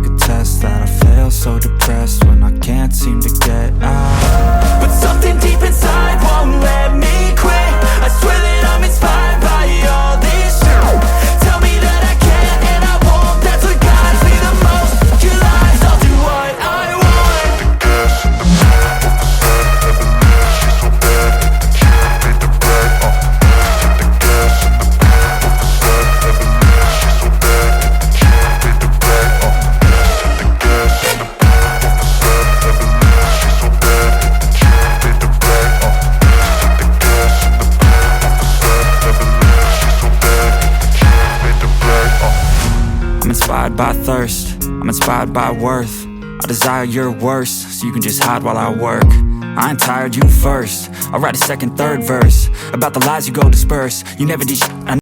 take a test that I fail, so depressed when I can't seem to get out. But something deep inside won't let me quit. I swear that I'm inspired by all this shit. Tell me that I can't and I won't. That's what guides me the most. Your lies, I'll do what I want. I'm inspired by thirst, I'm inspired by worth. I desire your worst, so you can just hide while I work. I ain't tired, you first. I'll write a second, third verse about the lies you go disperse. You never did shit.